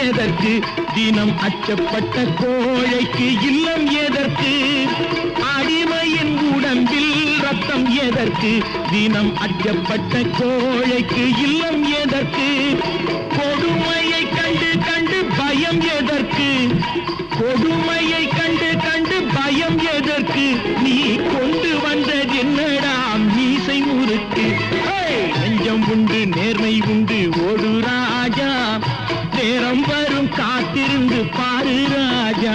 எதற்கு தினம் அச்சப்பட்ட கோழைக்கு இல்லம் எதற்கு அடிமையின் உடம்பில் ரத்தம் எதற்கு தினம் அச்சப்பட்ட கோழைக்கு இல்லம் எதற்கு கொடுமையை கண்டு கண்டு பயம் எதற்கு கொடுமையை கண்டு கண்டு பயம் எதற்கு நீ கொண்டு வந்தது என்னடா மீசை முறுக்கு நெஞ்சம் உண்டு நேர்மை உண்டு ஓடு ராஜா நேரம் வரும் காத்திருந்து பாரு ராஜா